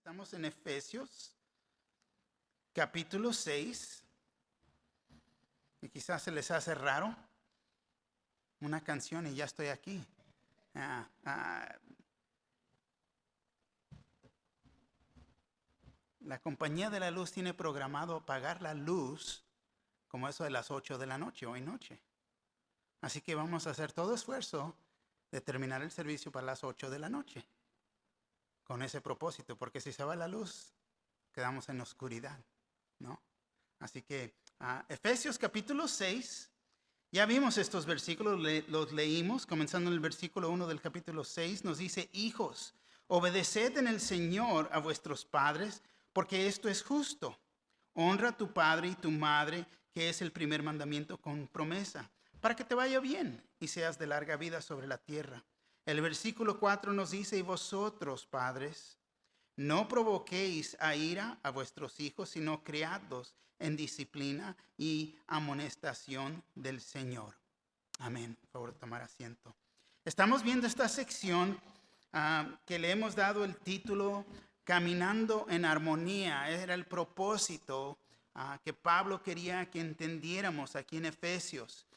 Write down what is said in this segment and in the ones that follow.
Estamos en Efesios, capítulo 6. Y quizás se les hace raro una canción y ya estoy aquí. La compañía de la luz tiene programado apagar la luz como eso de las 8 de la noche, hoy noche. Así que vamos a hacer todo esfuerzo de terminar el servicio para las 8 de la noche. Con ese propósito, porque si se va la luz, quedamos en oscuridad, ¿no? Así que Efesios capítulo 6, ya vimos estos versículos, los leímos, comenzando en el versículo 1 del capítulo 6, nos dice: hijos, obedeced en el Señor a vuestros padres, porque esto es justo. Honra a tu padre y tu madre, que es el primer mandamiento con promesa, para que te vaya bien y seas de larga vida sobre la tierra. El versículo 4 nos dice: y vosotros, padres, no provoquéis a ira a vuestros hijos, sino criadlos en disciplina y amonestación del Señor. Amén. Por favor, tomar asiento. Estamos viendo esta sección que le hemos dado el título Caminando en Armonía. Era el propósito que Pablo quería que entendiéramos aquí en Efesios.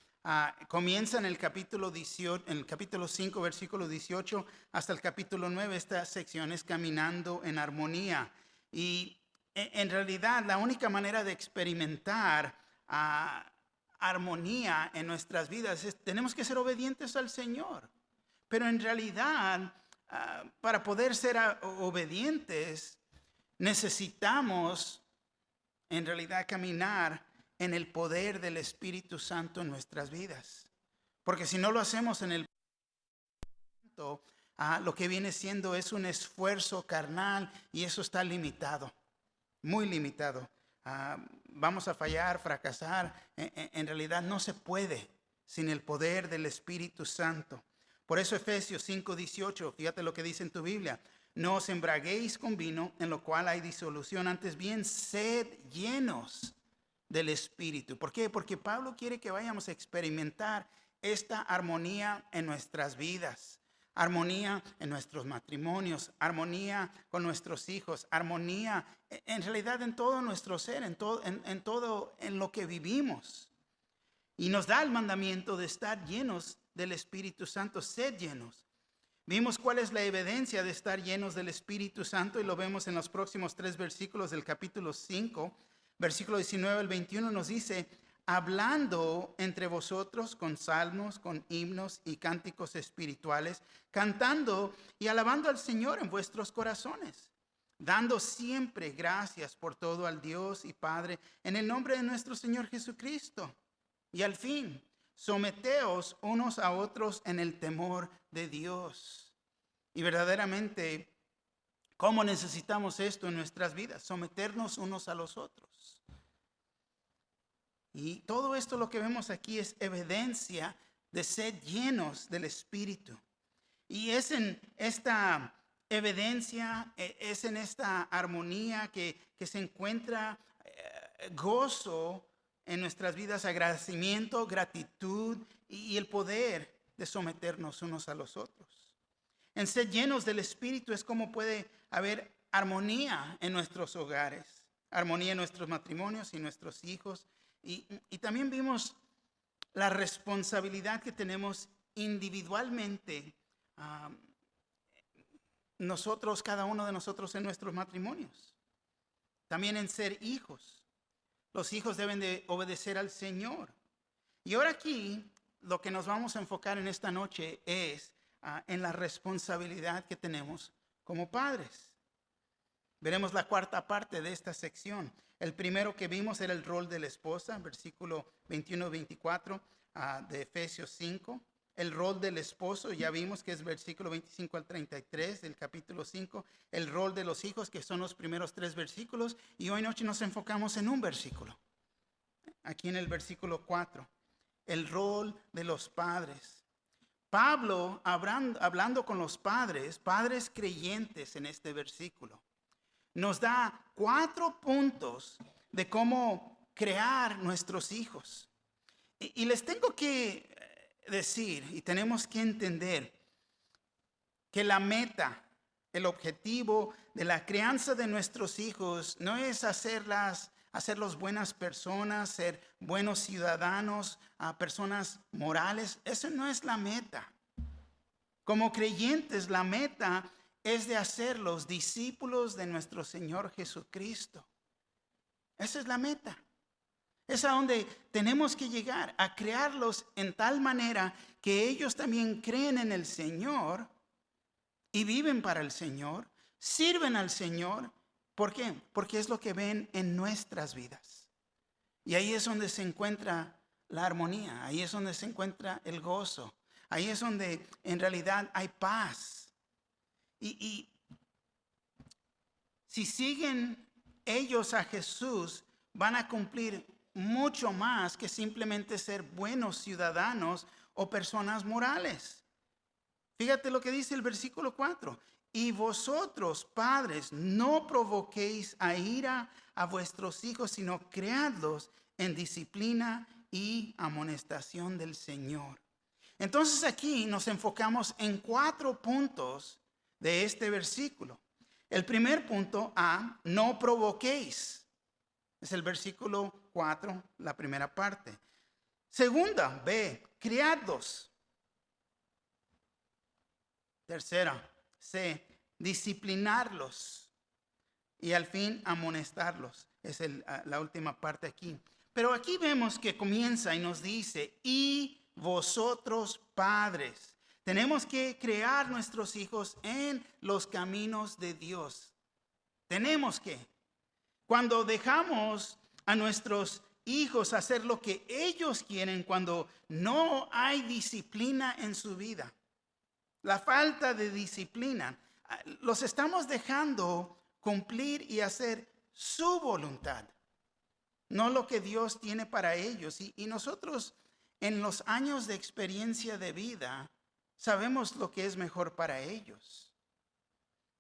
Comienza en el capítulo 18, en el capítulo 5, versículo 18, hasta el capítulo 9. Esta sección es Caminando en Armonía. Y en realidad la única manera de experimentar armonía en nuestras vidas es tenemos que ser obedientes al Señor. Pero en realidad, para poder ser obedientes, necesitamos en realidad caminar en el poder del Espíritu Santo en nuestras vidas. Porque si no lo hacemos en el Espíritu Santo, lo que viene siendo es un esfuerzo carnal y eso está limitado, muy limitado. Vamos a fallar, fracasar. En realidad no se puede sin el poder del Espíritu Santo. Por eso Efesios 5:18, fíjate lo que dice en tu Biblia: no os embraguéis con vino, en lo cual hay disolución, antes bien sed llenos del Espíritu. ¿Por qué? Porque Pablo quiere que vayamos a experimentar esta armonía en nuestras vidas. Armonía en nuestros matrimonios, armonía con nuestros hijos, armonía en realidad en todo nuestro ser, en todo en lo que vivimos. Y nos da el mandamiento de estar llenos del Espíritu Santo, sed llenos. Vimos cuál es la evidencia de estar llenos del Espíritu Santo y lo vemos en los próximos 3 versículos del capítulo 5. Versículo 19 al 21 nos dice: hablando entre vosotros con salmos, con himnos y cánticos espirituales, cantando y alabando al Señor en vuestros corazones, dando siempre gracias por todo al Dios y Padre en el nombre de nuestro Señor Jesucristo. Y al fin, someteos unos a otros en el temor de Dios. Y verdaderamente, ¿cómo necesitamos esto en nuestras vidas? Someternos unos a los otros. Y todo esto lo que vemos aquí es evidencia de ser llenos del Espíritu. Y es en esta evidencia, es en esta armonía que se encuentra gozo en nuestras vidas, agradecimiento, gratitud y el poder de someternos unos a los otros. En ser llenos del Espíritu es como puede haber armonía en nuestros hogares, armonía en nuestros matrimonios y nuestros hijos. Y también vimos la responsabilidad que tenemos individualmente nosotros, cada uno de nosotros en nuestros matrimonios. También en ser hijos. Los hijos deben de obedecer al Señor. Y ahora aquí lo que nos vamos a enfocar en esta noche es en la responsabilidad que tenemos como padres. Veremos la cuarta parte de esta sección. El primero que vimos era el rol de la esposa, versículo 21-24 de Efesios 5. El rol del esposo, ya vimos que es versículo 25 al 33 del capítulo 5. El rol de los hijos, que son los primeros 3 versículos. Y hoy noche nos enfocamos en un versículo. Aquí en el versículo 4. El rol de los padres. Pablo, hablando con los padres creyentes en este versículo, nos da 4 puntos de cómo crear nuestros hijos. Y les tengo que decir, y tenemos que entender, que la meta el objetivo de la crianza de nuestros hijos no es hacerlos buenas personas, ser buenos ciudadanos, personas morales. Eso no es la meta. Como creyentes, la meta es de hacerlos discípulos de nuestro Señor Jesucristo. Esa es la meta. Es a donde tenemos que llegar, a crearlos en tal manera que ellos también creen en el Señor y viven para el Señor, sirven al Señor. ¿Por qué? Porque es lo que ven en nuestras vidas. Y ahí es donde se encuentra la armonía, ahí es donde se encuentra el gozo, ahí es donde en realidad hay paz. Y si siguen ellos a Jesús, van a cumplir mucho más que simplemente ser buenos ciudadanos o personas morales. Fíjate lo que dice el versículo 4. Y vosotros, padres, no provoquéis a ira a vuestros hijos, sino criadlos en disciplina y amonestación del Señor. Entonces aquí nos enfocamos en 4 puntos de este versículo. El primer punto, A, no provoquéis. Es el versículo 4, la primera parte. Segunda, B, criadlos. Tercera, C, disciplinarlos. Y al fin, amonestarlos. Es la última parte aquí. Pero aquí vemos que comienza y nos dice, y vosotros padres. Tenemos que crear nuestros hijos en los caminos de Dios. Tenemos que. Cuando dejamos a nuestros hijos hacer lo que ellos quieren, cuando no hay disciplina en su vida, la falta de disciplina, los estamos dejando cumplir y hacer su voluntad, no lo que Dios tiene para ellos. Y nosotros en los años de experiencia de vida sabemos lo que es mejor para ellos.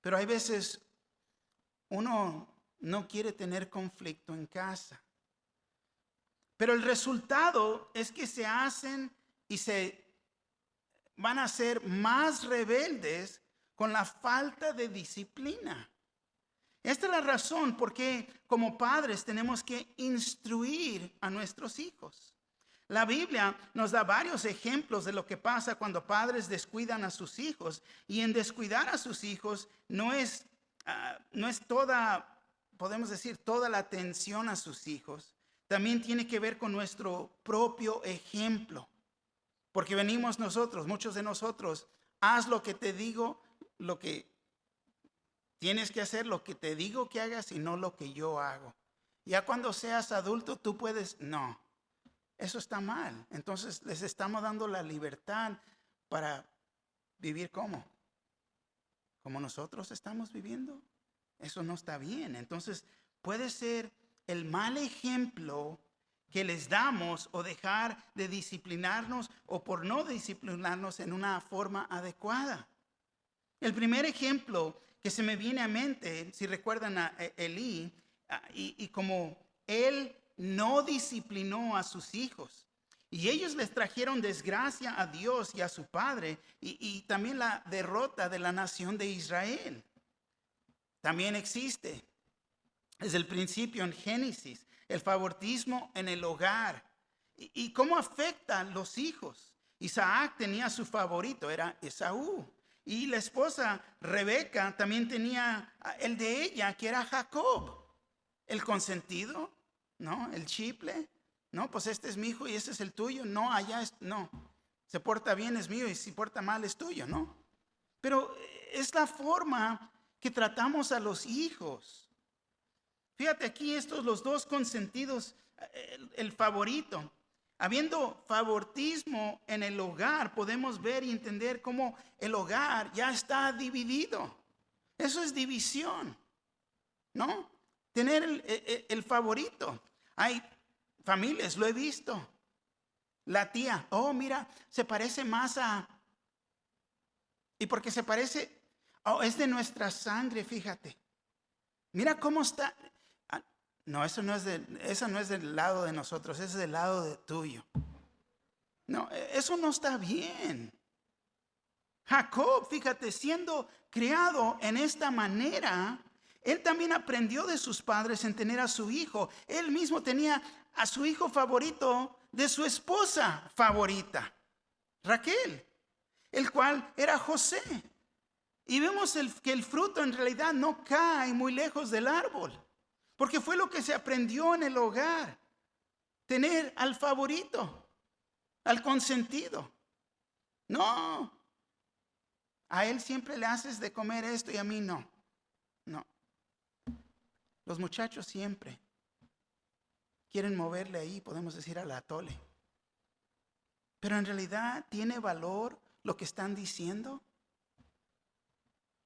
Pero hay veces uno no quiere tener conflicto en casa. Pero el resultado es que se hacen y se van a ser más rebeldes con la falta de disciplina. Esta es la razón por qué como padres tenemos que instruir a nuestros hijos. La Biblia nos da varios ejemplos de lo que pasa cuando padres descuidan a sus hijos. Y en descuidar a sus hijos no es toda, podemos decir, toda la atención a sus hijos. También tiene que ver con nuestro propio ejemplo. Porque venimos nosotros, muchos de nosotros, haz lo que te digo, lo que tienes que hacer, lo que te digo que hagas y no lo que yo hago. Ya cuando seas adulto tú puedes, no, eso está mal. Entonces les estamos dando la libertad para vivir como nosotros estamos viviendo. Eso no está bien. Entonces puede ser el mal ejemplo que les damos o dejar de disciplinarnos o por no disciplinarnos en una forma adecuada. El primer ejemplo que se me viene a mente, si recuerdan a Elí, y como él no disciplinó a sus hijos, y ellos les trajeron desgracia a Dios y a su padre, y también la derrota de la nación de Israel. También existe, desde el principio en Génesis, el favoritismo en el hogar. ¿Y cómo afecta a los hijos? Isaac tenía su favorito, era Esaú. Y la esposa Rebeca también tenía el de ella, que era Jacob. El consentido, ¿no? El chiple. No, pues este es mi hijo y este es el tuyo. No, allá es, no. Se porta bien es mío y si porta mal es tuyo, ¿no? Pero es la forma que tratamos a los hijos. Fíjate aquí los dos consentidos, el favorito. Habiendo favoritismo en el hogar, podemos ver y entender cómo el hogar ya está dividido. Eso es división, ¿no? Tener el favorito. Hay familias, lo he visto. La tía, oh, mira, se parece más a... Y porque se parece, oh, es de nuestra sangre, fíjate. Mira cómo está... No, eso no es del lado de nosotros, eso es del lado tuyo. No, eso no está bien. Jacob, fíjate, siendo criado en esta manera, él también aprendió de sus padres en tener a su hijo. Él mismo tenía a su hijo favorito de su esposa favorita, Raquel, el cual era José. Y vemos que el fruto en realidad no cae muy lejos del árbol, porque fue lo que se aprendió en el hogar, tener al favorito, al consentido. No, a él siempre le haces de comer esto y a mí no. No, los muchachos siempre quieren moverle ahí, podemos decir, al atole. Pero en realidad, ¿tiene valor lo que están diciendo?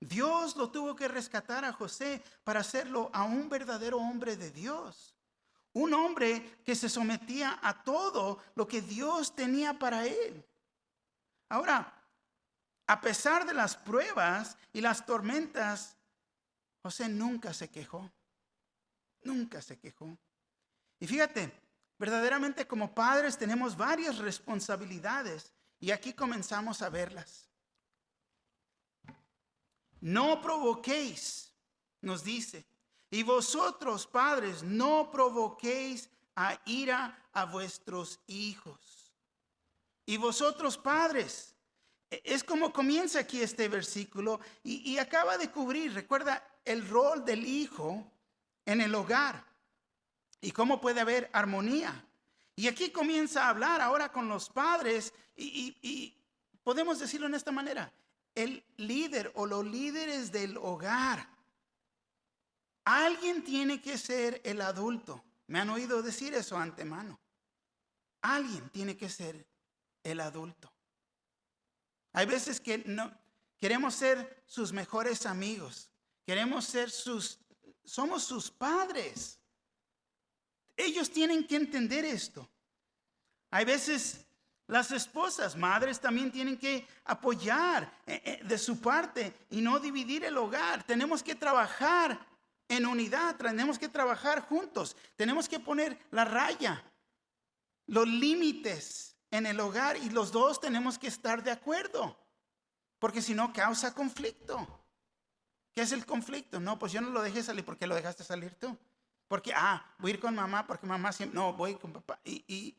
Dios lo tuvo que rescatar a José para hacerlo a un verdadero hombre de Dios. Un hombre que se sometía a todo lo que Dios tenía para él. Ahora, a pesar de las pruebas y las tormentas, José nunca se quejó. Nunca se quejó. Y fíjate, verdaderamente como padres tenemos varias responsabilidades y aquí comenzamos a verlas. No provoquéis, nos dice, y vosotros padres no provoquéis a ira a vuestros hijos. Y vosotros padres, es como comienza aquí este versículo y acaba de cubrir, recuerda, el rol del hijo en el hogar y cómo puede haber armonía. Y aquí comienza a hablar ahora con los padres y podemos decirlo en esta manera, el líder o los líderes del hogar. Alguien tiene que ser el adulto. Me han oído decir eso antemano. Alguien tiene que ser el adulto. Hay veces que no queremos ser sus mejores amigos. Queremos ser somos sus padres. Ellos tienen que entender esto. Hay veces las esposas, madres también tienen que apoyar de su parte y no dividir el hogar. Tenemos que trabajar en unidad, tenemos que trabajar juntos. Tenemos que poner la raya, los límites en el hogar y los dos tenemos que estar de acuerdo. Porque si no causa conflicto. ¿Qué es el conflicto? No, pues yo no lo dejé salir. ¿Por qué lo dejaste salir tú? Porque, voy a ir con mamá porque mamá siempre, no, voy con papá. Y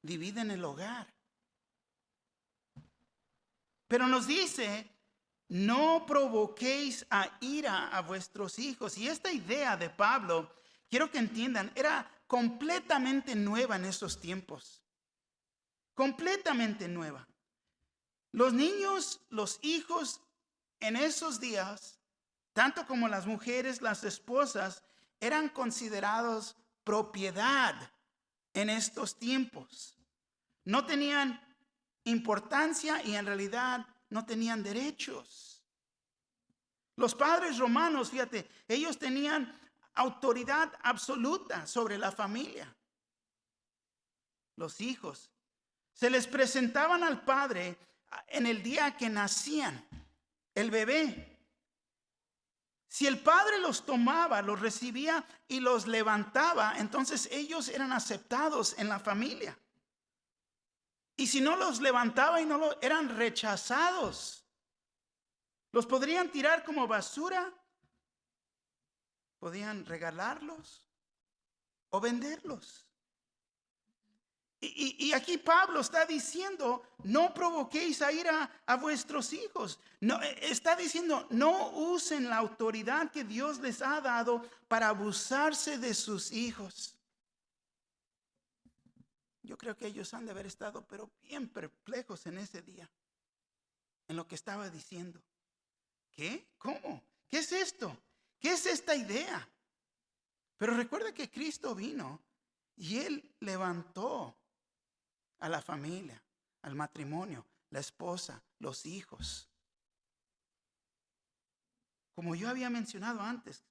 dividen el hogar. Pero nos dice, no provoquéis a ira a vuestros hijos. Y esta idea de Pablo, quiero que entiendan, era completamente nueva en esos tiempos. Completamente nueva. Los niños, los hijos en esos días, tanto como las mujeres, las esposas, eran considerados propiedad en estos tiempos. No tenían importancia y en realidad no tenían derechos. Los padres romanos, fíjate, ellos tenían autoridad absoluta sobre la familia. Los hijos se les presentaban al padre en el día que nacían, el bebé. Si el padre los tomaba, los recibía y los levantaba, entonces ellos eran aceptados en la familia. Y si no los levantaba y eran rechazados. Los podrían tirar como basura, podían regalarlos o venderlos. Y aquí Pablo está diciendo, no provoquéis a ira a vuestros hijos. No, está diciendo, no usen la autoridad que Dios les ha dado para abusarse de sus hijos. Yo creo que ellos han de haber estado, pero bien perplejos en ese día, en lo que estaba diciendo. ¿Qué? ¿Cómo? ¿Qué es esto? ¿Qué es esta idea? Pero recuerda que Cristo vino y Él levantó a la familia, al matrimonio, la esposa, los hijos. Como yo había mencionado antes,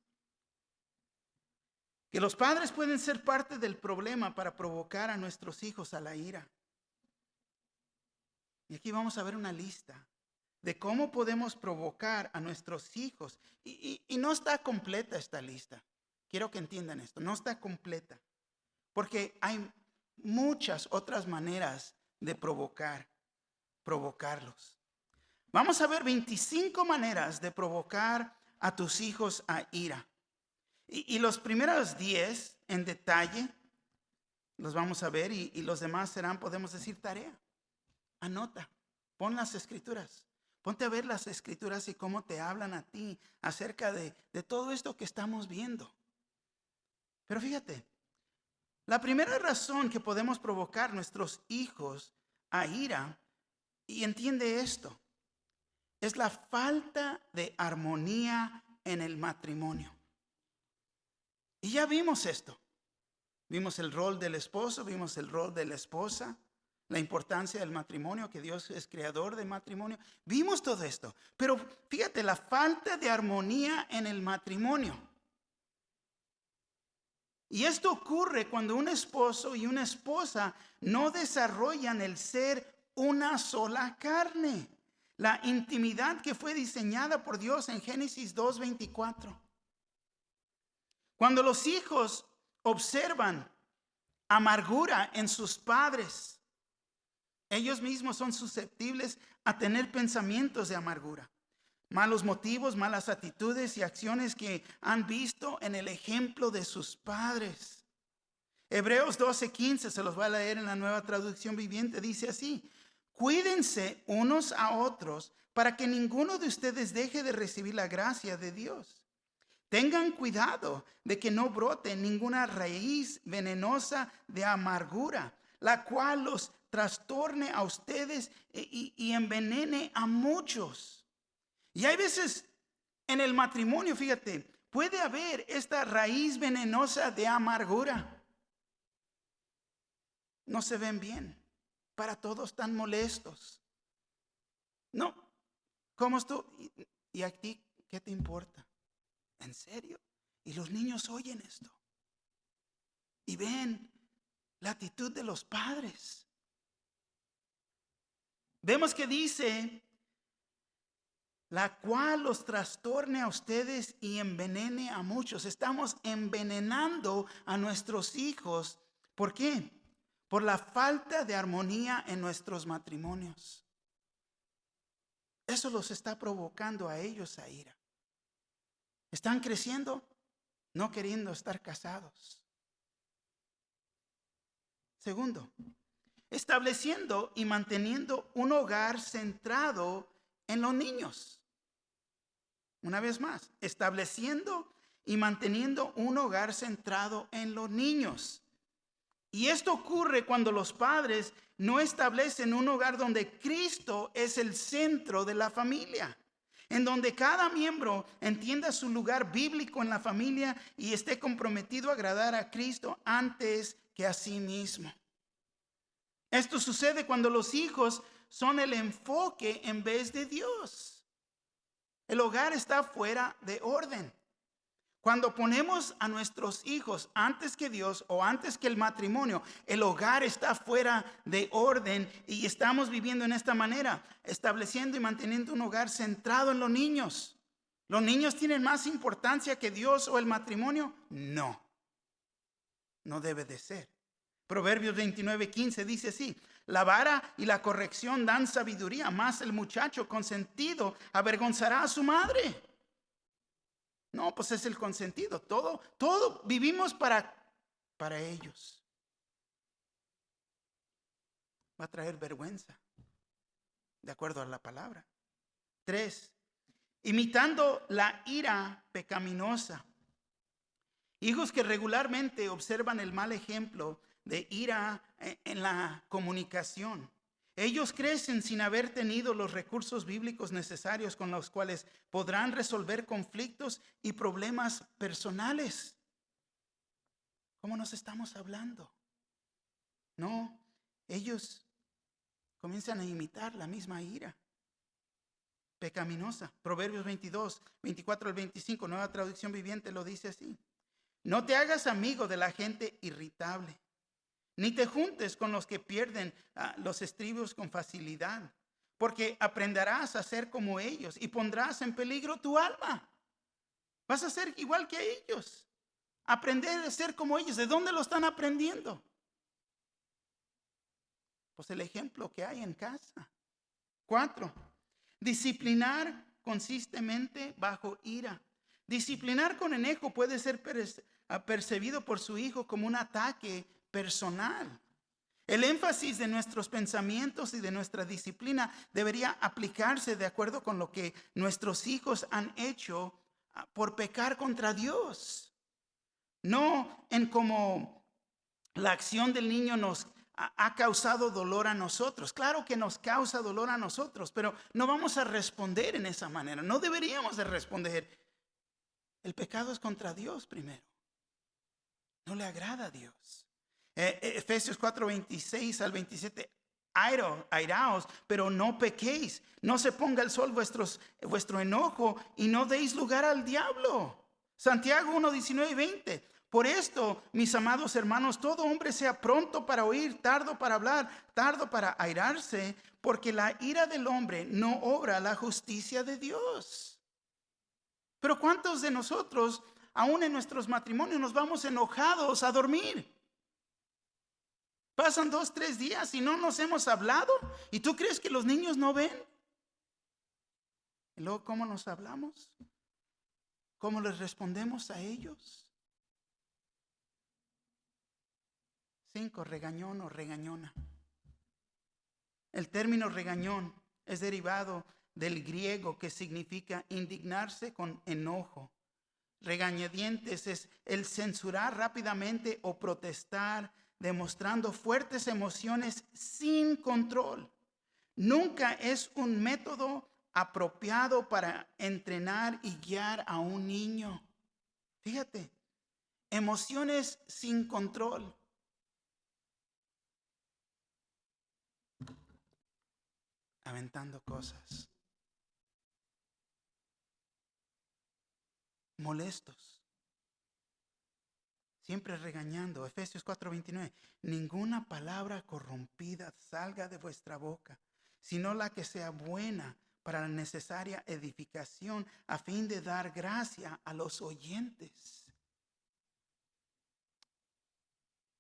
que los padres pueden ser parte del problema para provocar a nuestros hijos a la ira. Y aquí vamos a ver una lista de cómo podemos provocar a nuestros hijos. Y no está completa esta lista. Quiero que entiendan esto, no está completa. Porque hay muchas otras maneras de provocarlos. Vamos a ver 25 maneras de provocar a tus hijos a ira. Y los primeros 10 en detalle los vamos a ver y los demás serán, podemos decir, tarea. Anota, pon las escrituras. Ponte a ver las escrituras y cómo te hablan a ti acerca de todo esto que estamos viendo. Pero fíjate, la primera razón que podemos provocar a nuestros hijos a ira, y entiende esto, es la falta de armonía en el matrimonio. Y ya vimos esto. Vimos el rol del esposo, vimos el rol de la esposa, la importancia del matrimonio, que Dios es creador del matrimonio. Vimos todo esto. Pero fíjate, la falta de armonía en el matrimonio. Y esto ocurre cuando un esposo y una esposa no desarrollan el ser una sola carne. La intimidad que fue diseñada por Dios en Génesis 2:24. Cuando los hijos observan amargura en sus padres, ellos mismos son susceptibles a tener pensamientos de amargura, malos motivos, malas actitudes y acciones que han visto en el ejemplo de sus padres. Hebreos 12:15, se los voy a leer en la Nueva Traducción Viviente, dice así: cuídense unos a otros para que ninguno de ustedes deje de recibir la gracia de Dios. Tengan cuidado de que no brote ninguna raíz venenosa de amargura, la cual los trastorne a ustedes y envenene a muchos. Y hay veces en el matrimonio, fíjate, puede haber esta raíz venenosa de amargura. No se ven bien, para todos están molestos. No, ¿cómo esto? ¿Y a ti qué te importa? ¿En serio? Y los niños oyen esto y ven la actitud de los padres. Vemos que dice, la cual los trastorne a ustedes y envenene a muchos. Estamos envenenando a nuestros hijos. ¿Por qué? Por la falta de armonía en nuestros matrimonios. Eso los está provocando a ellos a ira. Están creciendo no queriendo estar casados. Segundo, estableciendo y manteniendo un hogar centrado en los niños. Una vez más, estableciendo y manteniendo un hogar centrado en los niños. Y esto ocurre cuando los padres no establecen un hogar donde Cristo es el centro de la familia, en donde cada miembro entienda su lugar bíblico en la familia y esté comprometido a agradar a Cristo antes que a sí mismo. Esto sucede cuando los hijos son el enfoque en vez de Dios. El hogar está fuera de orden. Cuando ponemos a nuestros hijos antes que Dios o antes que el matrimonio, el hogar está fuera de orden y estamos viviendo en esta manera, estableciendo y manteniendo un hogar centrado en los niños. ¿Los niños tienen más importancia que Dios o el matrimonio? No, no debe de ser. Proverbios 29:15 dice así: la vara y la corrección dan sabiduría, mas el muchacho consentido avergonzará a su madre. No, pues es el consentido. Todo vivimos para ellos. Va a traer vergüenza, de acuerdo a la palabra. 3, imitando la ira pecaminosa. Hijos que regularmente observan el mal ejemplo de ira en la comunicación. Ellos crecen sin haber tenido los recursos bíblicos necesarios con los cuales podrán resolver conflictos y problemas personales. ¿Cómo nos estamos hablando? No, ellos comienzan a imitar la misma ira pecaminosa. Proverbios 22:24-25, Nueva Traducción Viviente, lo dice así: no te hagas amigo de la gente irritable, ni te juntes con los que pierden los estribos con facilidad, porque aprenderás a ser como ellos y pondrás en peligro tu alma. Vas a ser igual que ellos. Aprender a ser como ellos. ¿De dónde lo están aprendiendo? Pues el ejemplo que hay en casa. 4, Disciplinar consistentemente bajo ira. Disciplinar con enojo puede ser percibido por su hijo como un ataque personal. El énfasis de nuestros pensamientos y de nuestra disciplina debería aplicarse de acuerdo con lo que nuestros hijos han hecho por pecar contra Dios. No en cómo la acción del niño nos ha causado dolor a nosotros. Claro que nos causa dolor a nosotros, pero no vamos a responder en esa manera. No deberíamos de responder. El pecado es contra Dios primero. No le agrada a Dios. Efesios 4, 26 al 27. Airaos, pero no pequéis. No se ponga el sol vuestro enojo y no deis lugar al diablo. Santiago 1, 19 y 20. Por esto, mis amados hermanos, todo hombre sea pronto para oír, tardo para hablar, tardo para airarse, porque la ira del hombre no obra la justicia de Dios. Pero ¿cuántos de nosotros, aún en nuestros matrimonios, nos vamos enojados a dormir? Pasan 2, 3 días y no nos hemos hablado. ¿Y tú crees que los niños no ven? ¿Y luego cómo nos hablamos? ¿Cómo les respondemos a ellos? 5, regañón o regañona. El término regañón es derivado del griego que significa indignarse con enojo. Regañadientes es el censurar rápidamente o protestar, demostrando fuertes emociones sin control. Nunca es un método apropiado para entrenar y guiar a un niño. Fíjate, emociones sin control. Aventando cosas. Molestos. Siempre regañando. Efesios 4:29. Ninguna palabra corrompida salga de vuestra boca, sino la que sea buena para la necesaria edificación, a fin de dar gracia a los oyentes.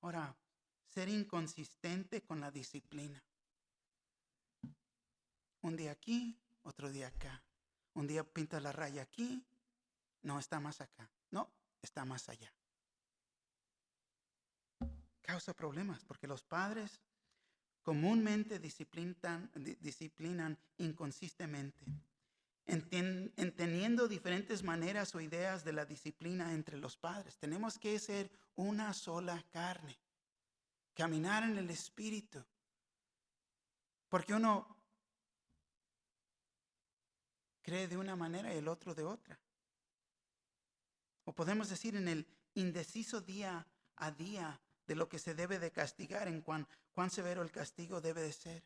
Ahora, ser inconsistente con la disciplina. Un día aquí, otro día acá. Un día pinta la raya aquí, no está más acá. No, está más allá. Causa problemas porque los padres comúnmente disciplinan inconsistentemente, entendiendo diferentes maneras o ideas de la disciplina entre los padres. Tenemos que ser una sola carne, caminar en el Espíritu, porque uno cree de una manera y el otro de otra. O podemos decir en el indeciso día a día de lo que se debe de castigar, en cuán severo el castigo debe de ser.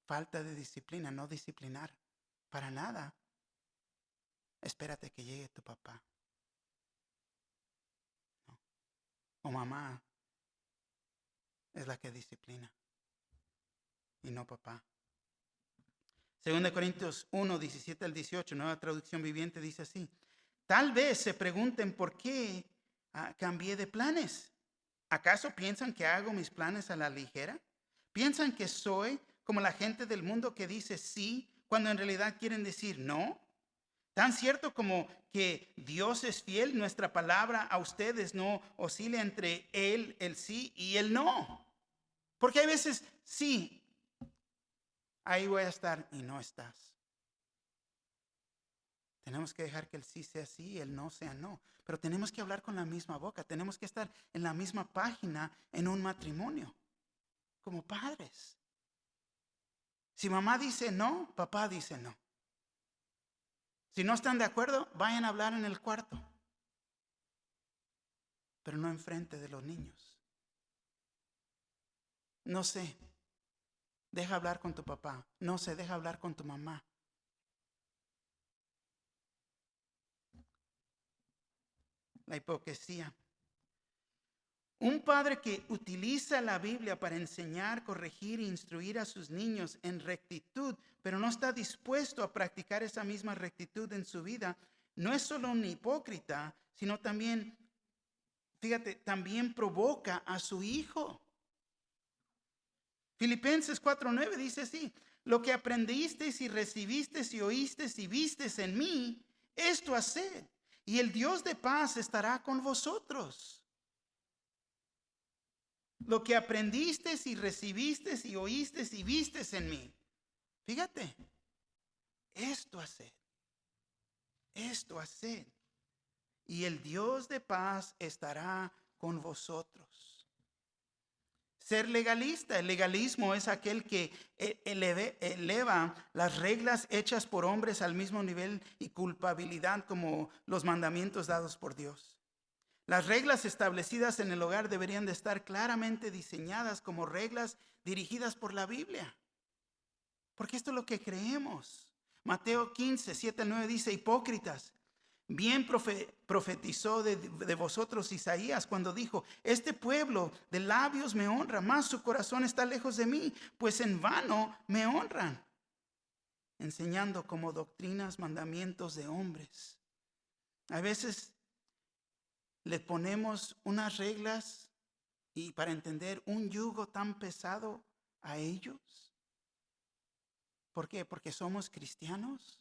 Falta de disciplina, no disciplinar para nada. Espérate que llegue tu papá. No. O mamá es la que disciplina y no papá. 2 Corintios 1, 17 al 18, nueva traducción viviente, dice así. Tal vez se pregunten por qué cambié de planes. ¿Acaso piensan que hago mis planes a la ligera? ¿Piensan que soy como la gente del mundo que dice sí cuando en realidad quieren decir no? Tan cierto como que Dios es fiel, nuestra palabra a ustedes no oscila entre el sí y el no. Porque hay veces sí, ahí voy a estar y no estás. Tenemos que dejar que el sí sea sí y el no sea no. Pero tenemos que hablar con la misma boca. Tenemos que estar en la misma página en un matrimonio. Como padres. Si mamá dice no, papá dice no. Si no están de acuerdo, vayan a hablar en el cuarto. Pero no enfrente de los niños. No sé. Deja hablar con tu papá. No sé, deja hablar con tu mamá. La hipocresía. Un padre que utiliza la Biblia para enseñar, corregir e instruir a sus niños en rectitud, pero no está dispuesto a practicar esa misma rectitud en su vida, no es solo un hipócrita, sino también, fíjate, también provoca a su hijo. Filipenses 4:9 dice así: lo que aprendisteis y recibisteis y oísteis y visteis en mí, esto haced, y el Dios de paz estará con vosotros. Lo que aprendisteis y recibisteis y oísteis y visteis en mí. Fíjate, esto haced, y el Dios de paz estará con vosotros. Ser legalista, el legalismo es aquel que eleva las reglas hechas por hombres al mismo nivel y culpabilidad como los mandamientos dados por Dios. Las reglas establecidas en el hogar deberían de estar claramente diseñadas como reglas dirigidas por la Biblia, porque esto es lo que creemos. Mateo 15, 7 al 9 dice: hipócritas, bien profetizó de vosotros Isaías cuando dijo: este pueblo de labios me honra, mas su corazón está lejos de mí, pues en vano me honran, enseñando como doctrinas mandamientos de hombres. A veces le ponemos unas reglas y para entender un yugo tan pesado a ellos. ¿Por qué? Porque somos cristianos.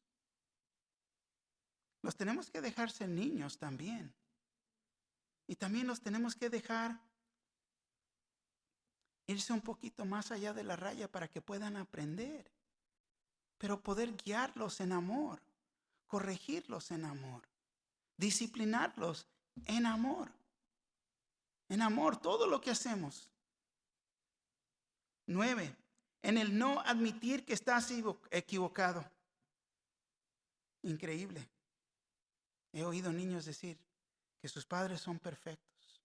Los tenemos que dejar ser niños también. Y también los tenemos que dejar irse un poquito más allá de la raya para que puedan aprender. Pero poder guiarlos en amor, corregirlos en amor, disciplinarlos en amor. En amor, todo lo que hacemos. 9. En el no admitir que estás equivocado. Increíble. He oído niños decir que sus padres son perfectos,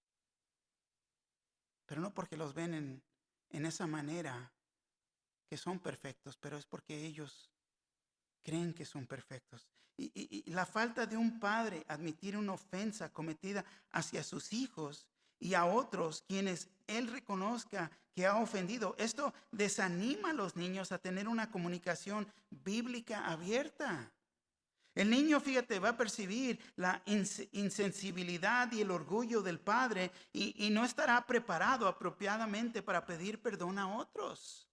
pero no porque los ven en esa manera que son perfectos, pero es porque ellos creen que son perfectos. Y la falta de un padre admitir una ofensa cometida hacia sus hijos y a otros quienes él reconozca que ha ofendido, esto desanima a los niños a tener una comunicación bíblica abierta. El niño, fíjate, va a percibir la insensibilidad y el orgullo del padre y no estará preparado apropiadamente para pedir perdón a otros.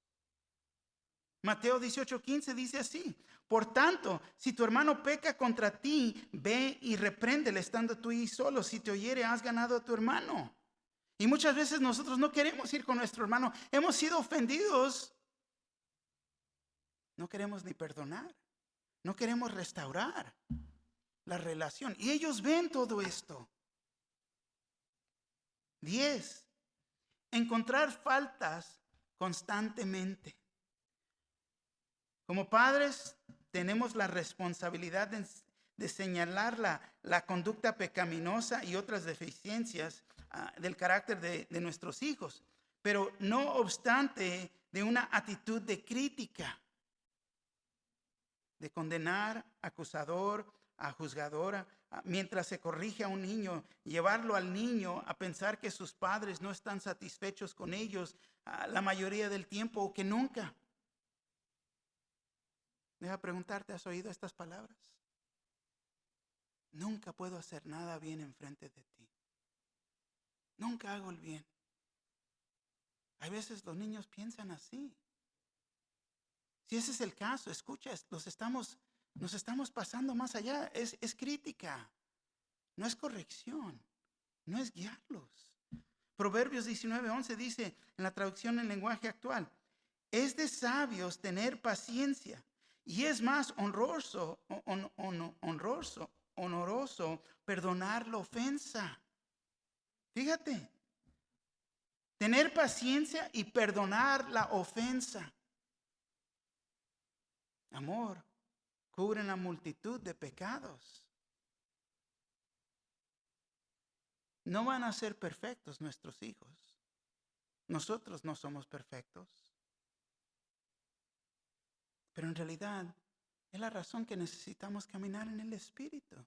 Mateo 18:15 dice así: por tanto, si tu hermano peca contra ti, ve y repréndele estando tú y solo. Si te oyere, has ganado a tu hermano. Y muchas veces nosotros no queremos ir con nuestro hermano. Hemos sido ofendidos. No queremos ni perdonar. No queremos restaurar la relación. Y ellos ven todo esto. 10. Encontrar faltas constantemente. Como padres tenemos la responsabilidad de señalar la conducta pecaminosa y otras deficiencias del carácter de nuestros hijos, pero no obstante de una actitud de crítica, de condenar, acusador, a juzgadora, mientras se corrige a un niño, llevarlo al niño a pensar que sus padres no están satisfechos con ellos la mayoría del tiempo o que nunca. Deja preguntarte, ¿has oído estas palabras? Nunca puedo hacer nada bien enfrente de ti. Nunca hago el bien. A veces los niños piensan así. Si ese es el caso, escucha, nos estamos pasando más allá. Es crítica, no es corrección, no es guiarlos. Proverbios 19:11 dice en la traducción en lenguaje actual: es de sabios tener paciencia y es más honroso perdonar la ofensa. Fíjate, tener paciencia y perdonar la ofensa. Amor cubre la multitud de pecados. No van a ser perfectos nuestros hijos. Nosotros no somos perfectos. Pero en realidad es la razón que necesitamos caminar en el Espíritu.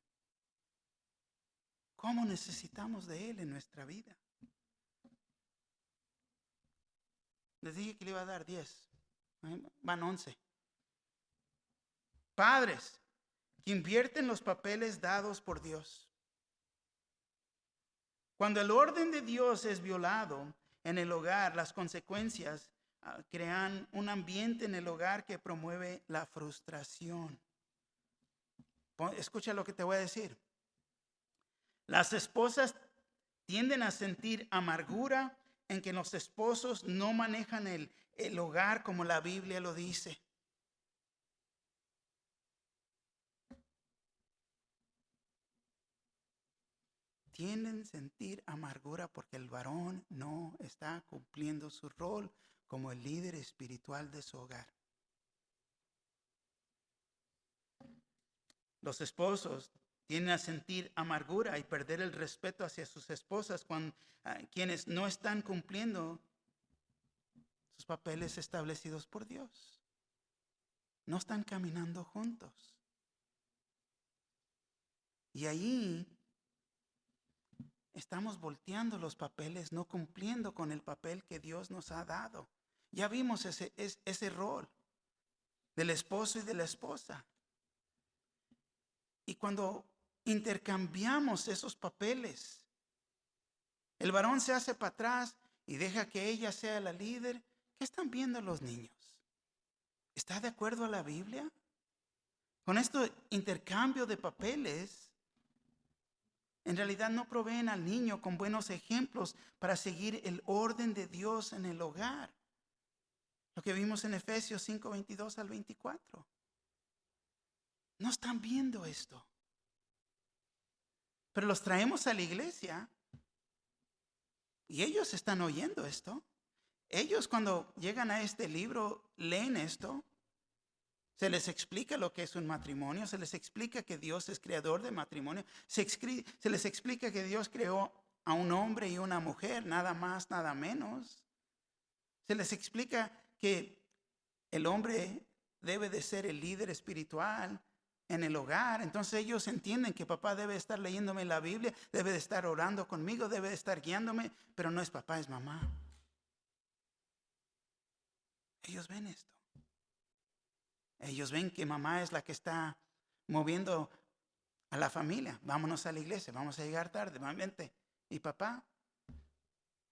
¿Cómo necesitamos de Él en nuestra vida? Les dije que le iba a dar 10. Van 11. Padres que invierten los papeles dados por Dios. Cuando el orden de Dios es violado en el hogar, las consecuencias crean un ambiente en el hogar que promueve la frustración. Escucha lo que te voy a decir. Las esposas tienden a sentir amargura en que los esposos no manejan el hogar como la Biblia lo dice. Tienden a sentir amargura porque el varón no está cumpliendo su rol como el líder espiritual de su hogar. Los esposos tienden a sentir amargura y perder el respeto hacia sus esposas cuando quienes no están cumpliendo sus papeles establecidos por Dios. No están caminando juntos. Y ahí estamos volteando los papeles, no cumpliendo con el papel que Dios nos ha dado. Ya vimos ese rol del esposo y de la esposa. Y cuando intercambiamos esos papeles, el varón se hace para atrás y deja que ella sea la líder. ¿Qué están viendo los niños? ¿Está de acuerdo a la Biblia? Con este intercambio de papeles, en realidad no proveen al niño con buenos ejemplos para seguir el orden de Dios en el hogar. Lo que vimos en Efesios 5, 22 al 24. No están viendo esto. Pero los traemos a la iglesia y ellos están oyendo esto. Ellos cuando llegan a este libro leen esto. Se les explica lo que es un matrimonio. Se les explica que Dios es creador de matrimonio. Se les explica que Dios creó a un hombre y una mujer, nada más, nada menos. Se les explica que el hombre debe de ser el líder espiritual en el hogar. Entonces ellos entienden que papá debe estar leyéndome la Biblia, debe de estar orando conmigo, debe de estar guiándome, pero no es papá, es mamá. Ellos ven esto. Ellos ven que mamá es la que está moviendo a la familia. Vámonos a la iglesia, vamos a llegar tarde, vente. ¿Y papá?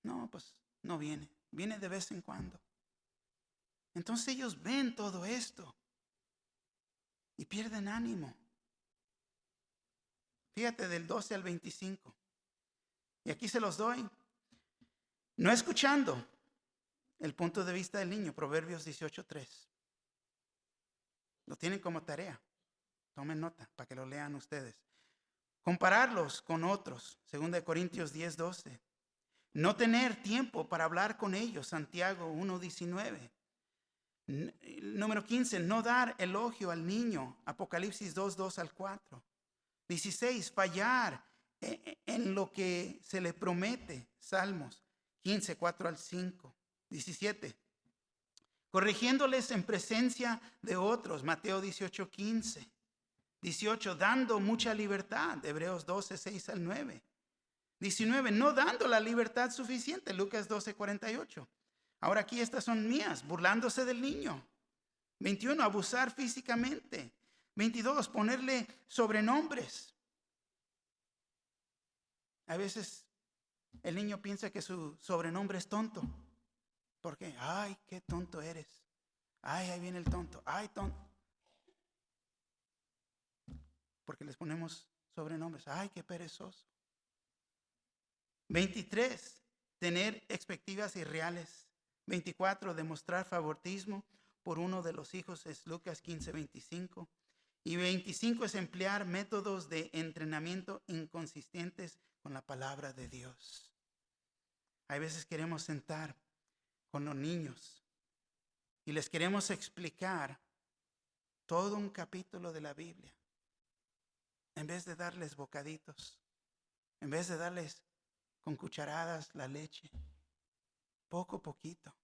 No, pues no viene. Viene de vez en cuando. Entonces ellos ven todo esto y pierden ánimo. Fíjate del 12 al 25. Y aquí se los doy. No escuchando el punto de vista del niño, Proverbios 18:3. Lo tienen como tarea. Tomen nota para que lo lean ustedes. Compararlos con otros, 2 Corintios 10:12. No tener tiempo para hablar con ellos, Santiago 1:19. Número 15, no dar elogio al niño, Apocalipsis 2:2 al 4. 16, fallar en lo que se le promete, Salmos 15:4 al 5. 17, corrigiéndoles en presencia de otros, Mateo 18:15. 18, dando mucha libertad, Hebreos 12:6 al 9. 19, no dando la libertad suficiente, Lucas 12:48. Ahora aquí estas son mías, burlándose del niño. 21, abusar físicamente. 22, ponerle sobrenombres. A veces el niño piensa que su sobrenombre es tonto. ¿Por qué? Ay, qué tonto eres. Ay, ahí viene el tonto. Ay, tonto. Porque les ponemos sobrenombres. Ay, qué perezoso. 23, tener expectativas irreales. 24, demostrar favoritismo por uno de los hijos, es Lucas 15:25. Y 25 es emplear métodos de entrenamiento inconsistentes con la palabra de Dios. Hay veces queremos sentar con los niños y les queremos explicar todo un capítulo de la Biblia, en vez de darles bocaditos, en vez de darles con cucharadas la leche, poco a poquito.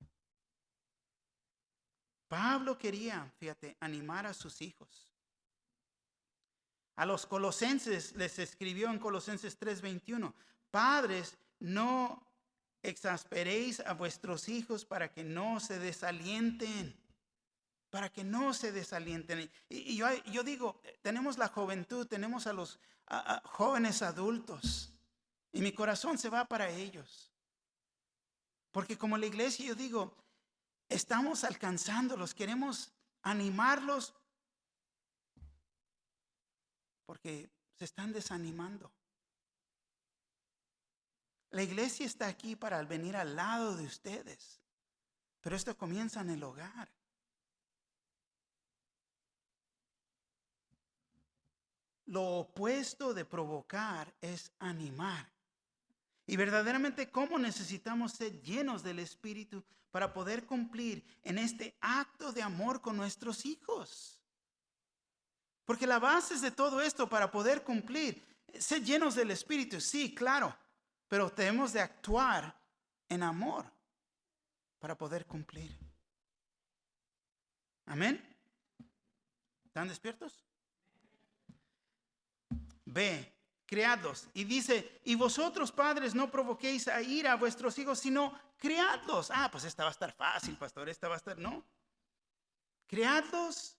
Pablo quería, fíjate, animar a sus hijos. A los colosenses les escribió en Colosenses 3:21, padres, no exasperéis a vuestros hijos para que no se desalienten. Para que no se desalienten. Y yo digo, tenemos la juventud, tenemos a los jóvenes adultos. Y mi corazón se va para ellos. Porque como la iglesia, yo digo, estamos alcanzándolos, queremos animarlos porque se están desanimando. La iglesia está aquí para venir al lado de ustedes, pero esto comienza en el hogar. Lo opuesto de provocar es animar. Y verdaderamente, ¿cómo necesitamos ser llenos del Espíritu para poder cumplir en este acto de amor con nuestros hijos? Porque la base de todo esto para poder cumplir, ser llenos del Espíritu, sí, claro, pero tenemos de actuar en amor para poder cumplir. Amén. ¿Están despiertos? B. Criadlos. Y dice, y vosotros padres no provoquéis a ira a vuestros hijos, sino criadlos. Pues esta va a estar fácil, pastor, esta va a estar, no. Criadlos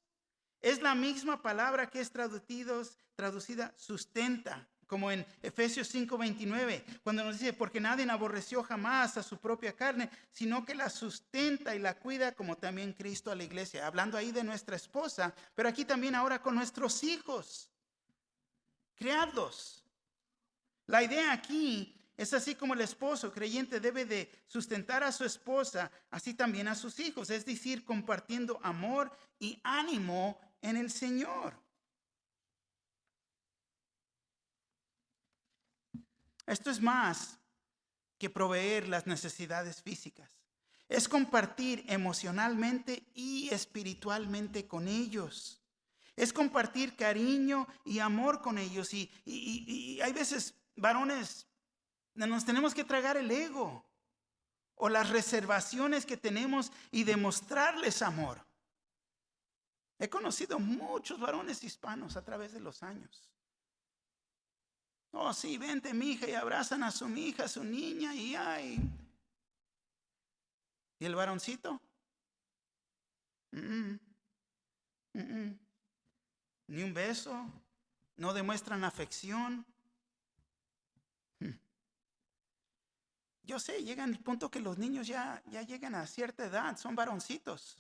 es la misma palabra que es traducida sustenta, como en Efesios 5:29, cuando nos dice, porque nadie aborreció jamás a su propia carne, sino que la sustenta y la cuida, como también Cristo a la iglesia. Hablando ahí de nuestra esposa, pero aquí también ahora con nuestros hijos. Criadlos. La idea aquí es así como el esposo creyente debe de sustentar a su esposa, así también a sus hijos, es decir, compartiendo amor y ánimo en el Señor. Esto es más que proveer las necesidades físicas. Es compartir emocionalmente y espiritualmente con ellos. Es compartir cariño y amor con ellos. Y hay veces, varones, nos tenemos que tragar el ego o las reservaciones que tenemos y demostrarles amor. He conocido muchos varones hispanos a través de los años. Oh, sí, vente, mi hija, y abrazan a su hija, a su niña, y ay. ¿Y el varoncito? Ni un beso, no demuestran afección. Yo sé, llegan al punto que los niños ya llegan a cierta edad, son varoncitos.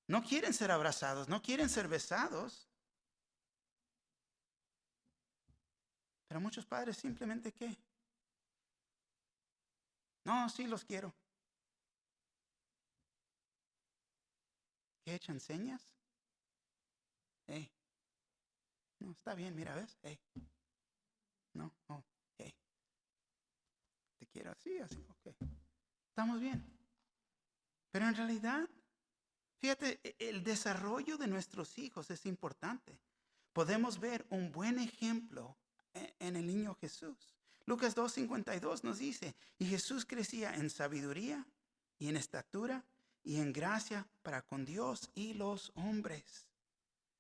No quieren ser abrazados, no quieren ser besados. Pero muchos padres simplemente ¿qué? No, sí los quiero. ¿Qué echan señas? Hey. No, está bien, mira, ¿ves? Hey. No, hey. Te quiero así, ok. Estamos bien. Pero en realidad, fíjate, el desarrollo de nuestros hijos es importante. Podemos ver un buen ejemplo en el niño Jesús. Lucas 2:52 nos dice, y Jesús crecía en sabiduría y en estatura y en gracia para con Dios y los hombres.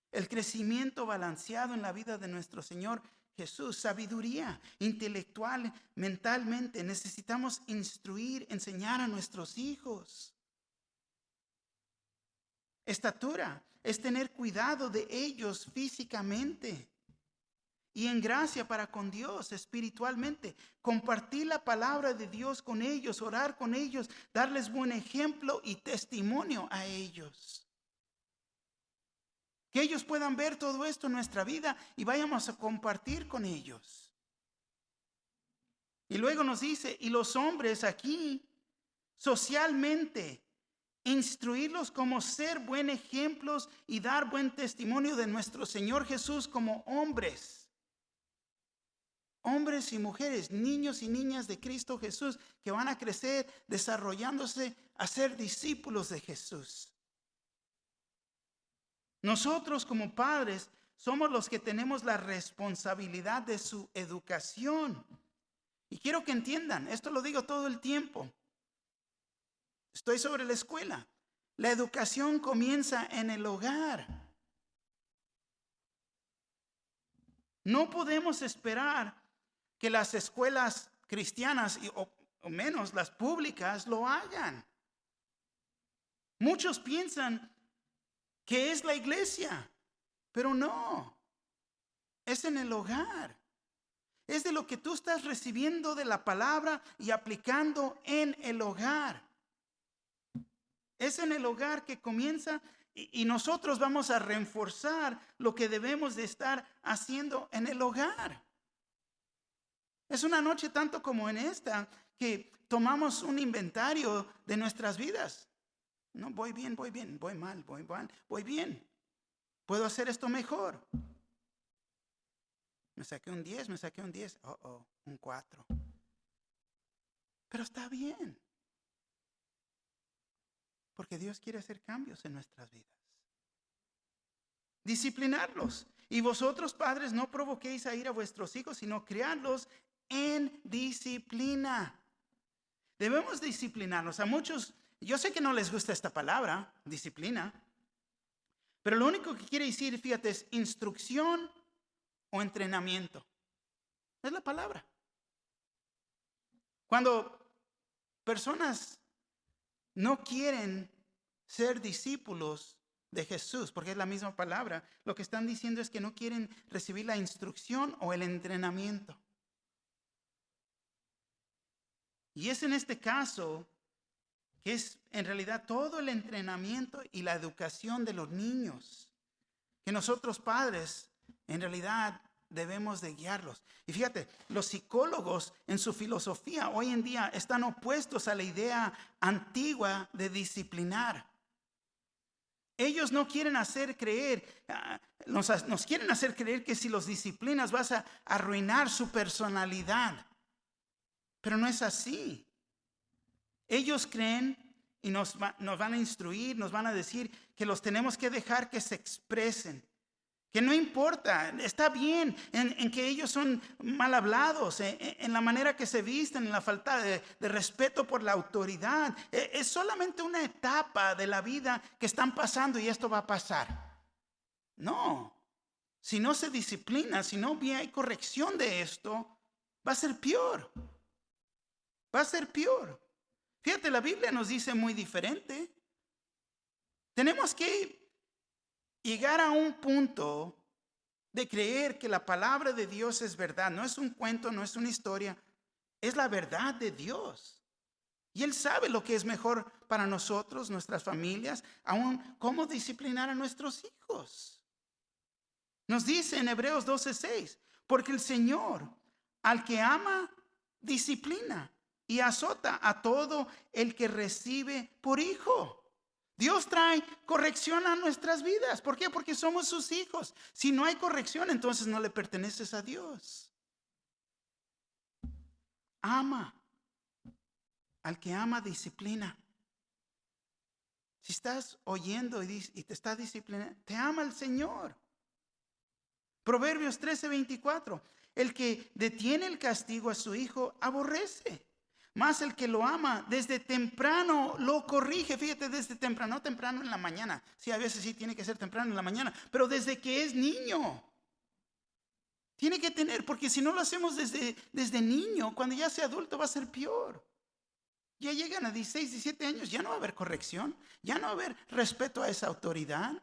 El crecimiento balanceado en la vida de nuestro Señor Jesús, sabiduría intelectual, mentalmente. Necesitamos instruir, enseñar a nuestros hijos. Estatura es tener cuidado de ellos físicamente. Y en gracia para con Dios espiritualmente. Compartir la palabra de Dios con ellos, orar con ellos, darles buen ejemplo y testimonio a ellos. Que ellos puedan ver todo esto en nuestra vida y vayamos a compartir con ellos. Y luego nos dice, y los hombres aquí, socialmente, instruirlos como ser buen ejemplos y dar buen testimonio de nuestro Señor Jesús como hombres. Hombres y mujeres, niños y niñas de Cristo Jesús que van a crecer desarrollándose a ser discípulos de Jesús. Nosotros como padres somos los que tenemos la responsabilidad de su educación. Y quiero que entiendan, esto lo digo todo el tiempo. Estoy sobre la escuela. La educación comienza en el hogar. No podemos esperar que las escuelas cristianas o menos las públicas lo hagan. Muchos piensan que es la iglesia, pero no. Es en el hogar. Es de lo que tú estás recibiendo de la palabra y aplicando en el hogar. Es en el hogar que comienza y nosotros vamos a reforzar lo que debemos de estar haciendo en el hogar. Es una noche tanto como en esta que tomamos un inventario de nuestras vidas. No, voy bien, voy mal, voy bien. Puedo hacer esto mejor. Me saqué un 10, un 4. Pero está bien. Porque Dios quiere hacer cambios en nuestras vidas. Disciplinarlos. Y vosotros, padres, no provoquéis a ir a vuestros hijos, sino criadlos en disciplina. Debemos disciplinarnos. A muchos, yo sé que no les gusta esta palabra, disciplina, pero lo único que quiere decir, fíjate, es instrucción o entrenamiento. Es la palabra. Cuando personas no quieren ser discípulos de Jesús, porque es la misma palabra, lo que están diciendo es que no quieren recibir la instrucción o el entrenamiento. Y es en este caso que es en realidad todo el entrenamiento y la educación de los niños, que nosotros padres en realidad debemos de guiarlos. Y fíjate, los psicólogos en su filosofía hoy en día están opuestos a la idea antigua de disciplinar. Ellos no quieren hacer creer, nos quieren hacer creer que si los disciplinas vas a arruinar su personalidad. Pero no es así. Ellos creen y nos van a instruir, nos van a decir que los tenemos que dejar que se expresen. Que no importa, está bien en que ellos son mal hablados, en la manera que se visten, en la falta de respeto por la autoridad. Es solamente una etapa de la vida que están pasando y esto va a pasar. No, si no se disciplina, si no hay corrección de esto, va a ser peor. Va a ser peor. Fíjate, la Biblia nos dice muy diferente. Tenemos que llegar a un punto de creer que la palabra de Dios es verdad. No es un cuento, no es una historia. Es la verdad de Dios. Y Él sabe lo que es mejor para nosotros, nuestras familias, aún cómo disciplinar a nuestros hijos. Nos dice en Hebreos 12:6, porque el Señor al que ama, disciplina y azota a todo el que recibe por hijo. Dios trae corrección a nuestras vidas. ¿Por qué? Porque somos sus hijos. Si no hay corrección, entonces no le perteneces a Dios. Ama. Al que ama, disciplina. Si estás oyendo y te está disciplinando, te ama el Señor. Proverbios 13:24. El que detiene el castigo a su hijo aborrece. Mas el que lo ama desde temprano lo corrige. Fíjate, desde temprano, no temprano en la mañana. Sí, a veces sí tiene que ser temprano en la mañana, pero desde que es niño. Tiene que tener, porque si no lo hacemos desde niño, cuando ya sea adulto va a ser peor. Ya llegan a 16, 17 años, ya no va a haber corrección, ya no va a haber respeto a esa autoridad.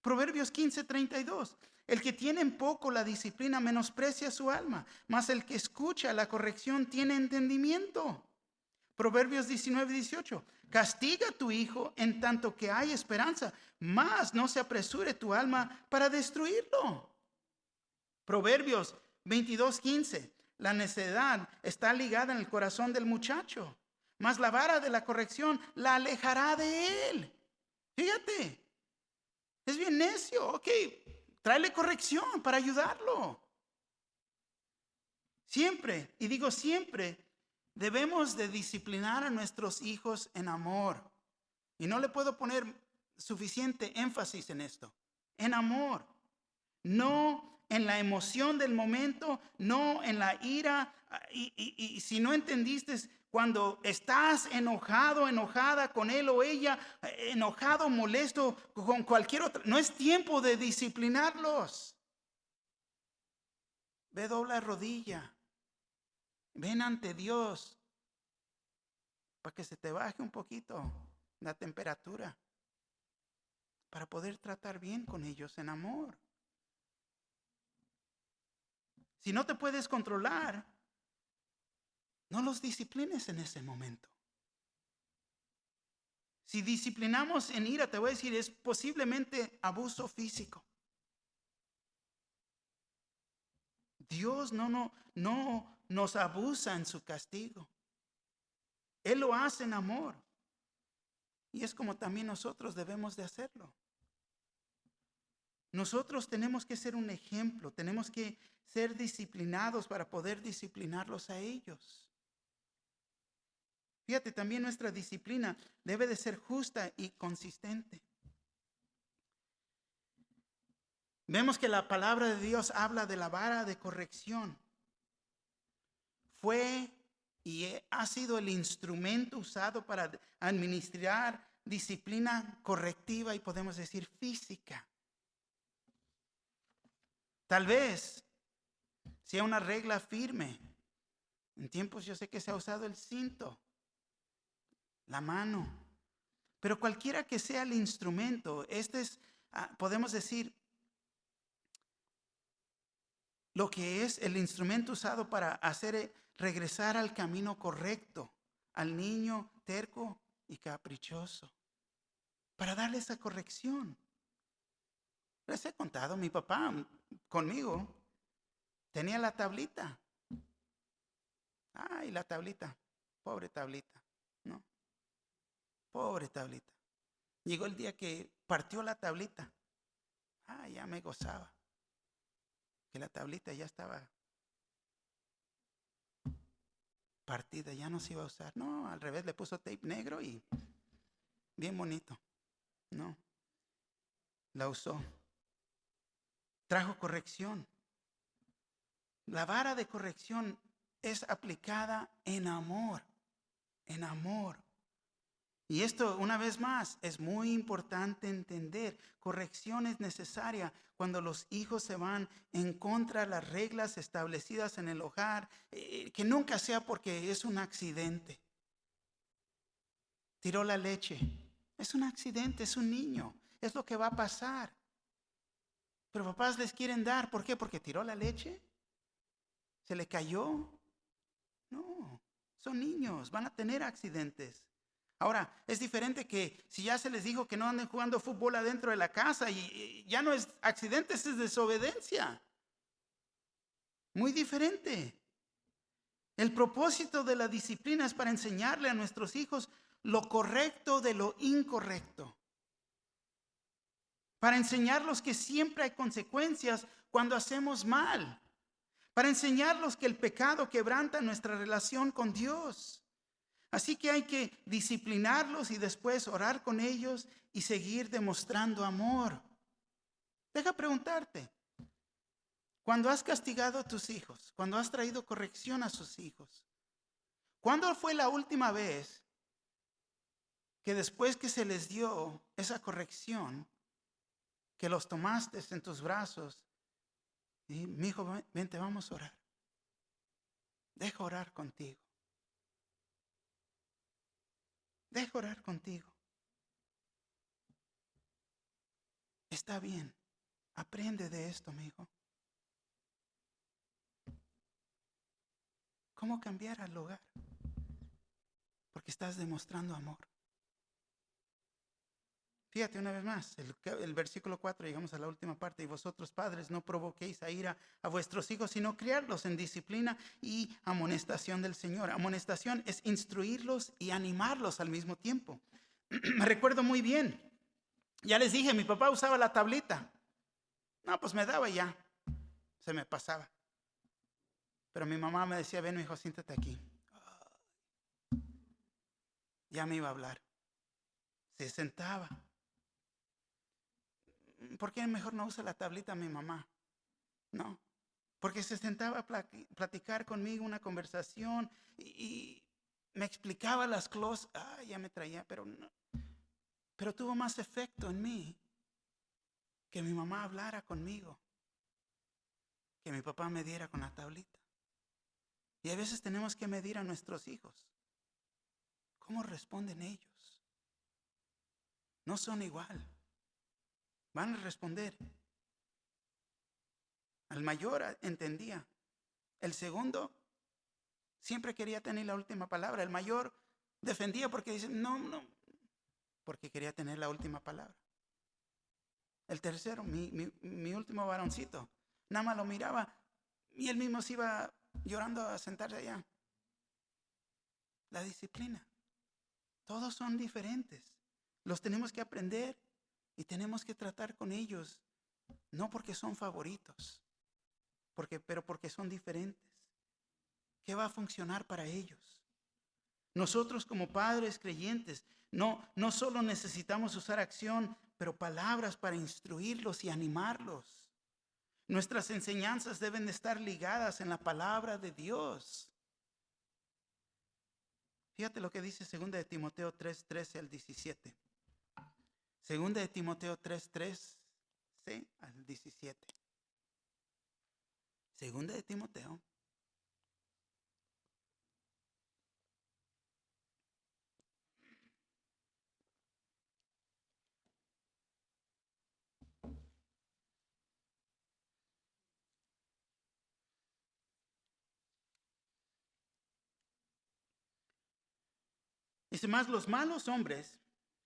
Proverbios 15:32. El que tiene en poco la disciplina menosprecia su alma, mas el que escucha la corrección tiene entendimiento. Proverbios 19:18. Castiga a tu hijo en tanto que hay esperanza, mas no se apresure tu alma para destruirlo. Proverbios 22:15. La necedad está ligada en el corazón del muchacho, mas la vara de la corrección la alejará de él. Fíjate, es bien necio. Ok, tráele corrección para ayudarlo. Siempre, y digo siempre, debemos de disciplinar a nuestros hijos en amor. Y no le puedo poner suficiente énfasis en esto. En amor. No en la emoción del momento, no en la ira. Y si no entendiste, cuando estás enojado, enojada con él o ella, enojado, molesto con cualquier otra, no es tiempo de disciplinarlos. Ve, dobla rodilla. Ven ante Dios para que se te baje un poquito la temperatura, para poder tratar bien con ellos en amor. Si no te puedes controlar, no los disciplines en ese momento. Si disciplinamos en ira, te voy a decir, es posiblemente abuso físico. Dios no nos abusa en su castigo. Él lo hace en amor. Y es como también nosotros debemos de hacerlo. Nosotros tenemos que ser un ejemplo, tenemos que ser disciplinados para poder disciplinarlos a ellos. Fíjate, también nuestra disciplina debe de ser justa y consistente. Vemos que la palabra de Dios habla de la vara de corrección. Fue y ha sido el instrumento usado para administrar disciplina correctiva y podemos decir física. Tal vez sea una regla firme. En tiempos yo sé que se ha usado el cinto, la mano, pero cualquiera que sea el instrumento, este es, podemos decir, lo que es el instrumento usado para hacer regresar al camino correcto al niño terco y caprichoso, para darle esa corrección. Les he contado, mi papá conmigo tenía la tablita. Ay, la tablita, pobre tablita, ¿no? Pobre tablita. Llegó el día que partió la tablita. Ya me gozaba. Que la tablita ya estaba partida, ya no se iba a usar. No, al revés, le puso tape negro y bien bonito. No, la usó. Trajo corrección. La vara de corrección es aplicada en amor, en amor. Y esto, una vez más, es muy importante entender. Corrección es necesaria cuando los hijos se van en contra de las reglas establecidas en el hogar, que nunca sea porque es un accidente. Tiró la leche. Es un accidente, es un niño. Es lo que va a pasar. Pero papás les quieren dar. ¿Por qué? Porque tiró la leche. ¿Se le cayó? No, son niños, van a tener accidentes. Ahora, es diferente que si ya se les dijo que no anden jugando fútbol adentro de la casa y ya no es accidente, es desobediencia. Muy diferente. El propósito de la disciplina es para enseñarle a nuestros hijos lo correcto de lo incorrecto. Para enseñarlos que siempre hay consecuencias cuando hacemos mal. Para enseñarlos que el pecado quebranta nuestra relación con Dios. Así que hay que disciplinarlos y después orar con ellos y seguir demostrando amor. Deja preguntarte, cuando has castigado a tus hijos, cuando has traído corrección a sus hijos, ¿cuándo fue la última vez que después que se les dio esa corrección, que los tomaste en tus brazos y mi hijo, vente, vamos a orar? Deja orar contigo. Deja orar contigo. Está bien. Aprende de esto, mi hijo. ¿Cómo cambiar al hogar? Porque estás demostrando amor. Fíjate una vez más, el versículo 4, llegamos a la última parte. Y vosotros, padres, no provoquéis a ira a vuestros hijos, sino criarlos en disciplina y amonestación del Señor. Amonestación es instruirlos y animarlos al mismo tiempo. Me recuerdo muy bien. Ya les dije, mi papá usaba la tablita. No, pues me daba y ya. Se me pasaba. Pero mi mamá me decía, ven, hijo, siéntate aquí. Ya me iba a hablar. Se sentaba. ¿Por qué mejor no usa la tablita mi mamá? No, porque se sentaba a platicar conmigo una conversación y me explicaba las cosas. Ya me traía, pero no. Pero tuvo más efecto en mí que mi mamá hablara conmigo, que mi papá me diera con la tablita. Y a veces tenemos que medir a nuestros hijos. ¿Cómo responden ellos? No son igual. Van a responder. Al mayor entendía. El segundo siempre quería tener la última palabra. El mayor defendía porque dice, no, porque quería tener la última palabra. El tercero, mi último varoncito, nada más lo miraba y él mismo se iba llorando a sentarse allá. La disciplina. Todos son diferentes. Los tenemos que aprender y tenemos que tratar con ellos, no porque son favoritos, pero porque son diferentes. ¿Qué va a funcionar para ellos? Nosotros como padres creyentes no solo necesitamos usar acción, pero palabras para instruirlos y animarlos. Nuestras enseñanzas deben de estar ligadas en la palabra de Dios. Fíjate lo que dice 2 de Timoteo 3:13 al 17. 2 de Timoteo 3:13 al 17. 2 de Timoteo. Dice más, los malos hombres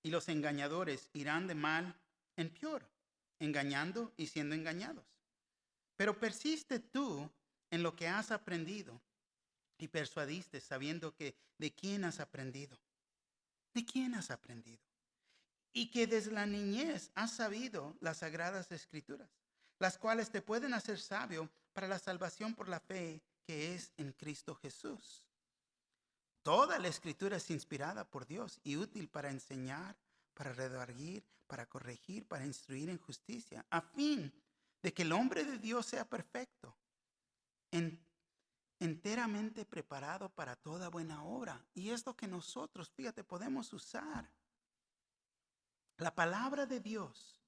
y los engañadores irán de mal en peor, engañando y siendo engañados. Pero persiste tú en lo que has aprendido y persuadiste sabiendo que de quién has aprendido. ¿De quién has aprendido? Y que desde la niñez has sabido las sagradas escrituras, las cuales te pueden hacer sabio para la salvación por la fe que es en Cristo Jesús. Toda la escritura es inspirada por Dios y útil para enseñar, para redarguir, para corregir, para instruir en justicia, a fin de que el hombre de Dios sea perfecto, enteramente preparado para toda buena obra. Y es lo que nosotros, fíjate, podemos usar. La palabra de Dios,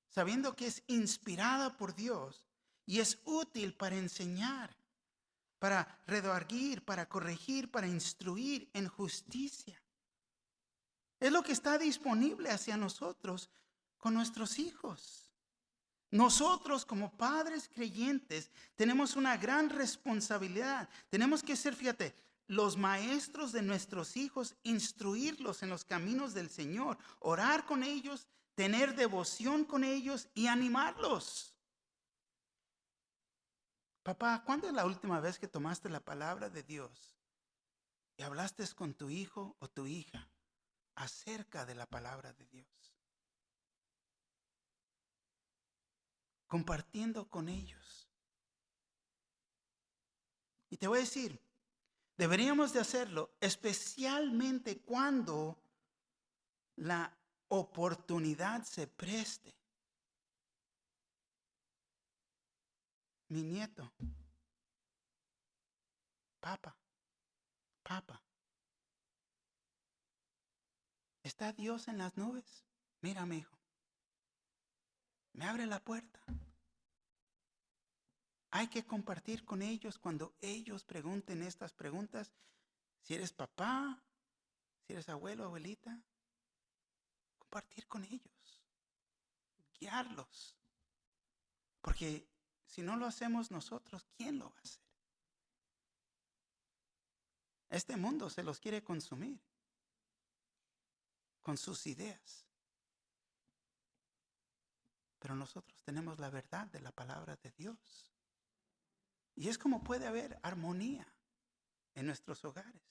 sabiendo que es inspirada por Dios y es útil para enseñar, para redarguir, para corregir, para instruir en justicia. Es lo que está disponible hacia nosotros con nuestros hijos. Nosotros como padres creyentes tenemos una gran responsabilidad. Tenemos que ser, fíjate, los maestros de nuestros hijos, instruirlos en los caminos del Señor, orar con ellos, tener devoción con ellos y animarlos. Papá, ¿cuándo es la última vez que tomaste la palabra de Dios y hablaste con tu hijo o tu hija acerca de la palabra de Dios? Compartiendo con ellos. Y te voy a decir, deberíamos de hacerlo especialmente cuando la oportunidad se preste. Mi nieto, papá, ¿está Dios en las nubes? Mira, mi hijo, me abre la puerta. Hay que compartir con ellos cuando ellos pregunten estas preguntas. Si eres papá, si eres abuelo, abuelita, compartir con ellos, guiarlos. Porque si no lo hacemos nosotros, ¿quién lo va a hacer? Este mundo se los quiere consumir con sus ideas. Pero nosotros tenemos la verdad de la palabra de Dios. Y es como puede haber armonía en nuestros hogares.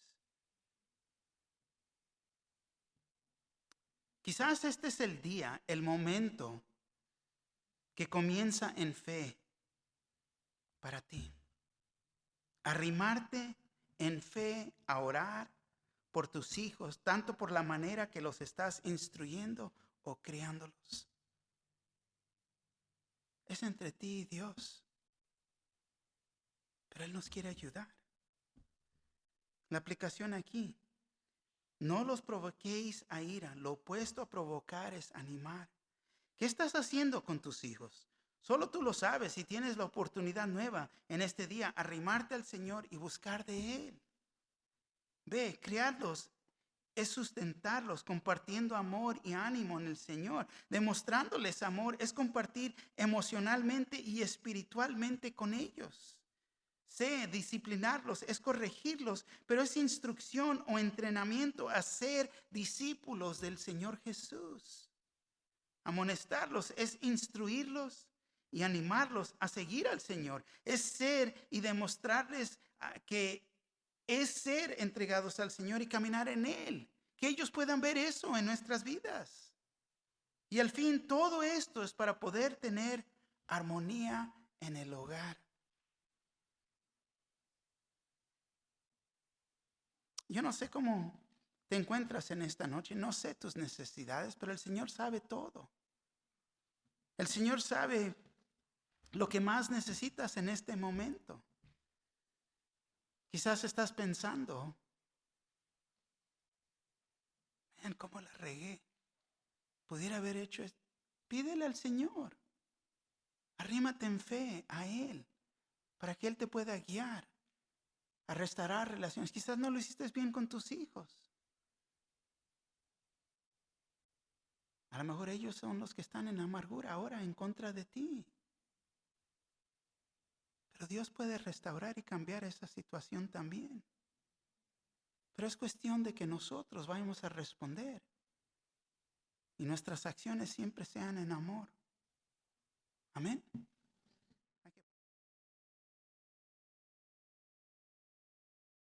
Quizás este es el día, el momento que comienza en fe para ti. Arrimarte en fe a orar por tus hijos, tanto por la manera que los estás instruyendo o criándolos. Es entre ti y Dios. Pero Él nos quiere ayudar. La aplicación aquí. No los provoquéis a ira. Lo opuesto a provocar es animar. ¿Qué estás haciendo con tus hijos? Solo tú lo sabes y tienes la oportunidad nueva en este día, arrimarte al Señor y buscar de Él. Ve, criarlos es sustentarlos, compartiendo amor y ánimo en el Señor. Demostrándoles amor es compartir emocionalmente y espiritualmente con ellos. sé disciplinarlos, es corregirlos, pero es instrucción o entrenamiento a ser discípulos del Señor Jesús. Amonestarlos es instruirlos y animarlos a seguir al Señor. Es ser y demostrarles que es ser entregados al Señor y caminar en Él. Que ellos puedan ver eso en nuestras vidas. Y al fin, todo esto es para poder tener armonía en el hogar. Yo no sé cómo te encuentras en esta noche, no sé tus necesidades, pero el Señor sabe todo. El Señor sabe lo que más necesitas en este momento. Quizás estás pensando, ¿cómo la regué? Pudiera haber hecho esto. Pídele al Señor. Arrímate en fe a Él para que Él te pueda guiar a restaurar relaciones. Quizás no lo hiciste bien con tus hijos. A lo mejor ellos son los que están en amargura ahora en contra de ti. Pero Dios puede restaurar y cambiar esa situación también. Pero es cuestión de que nosotros vayamos a responder. Y nuestras acciones siempre sean en amor. Amén.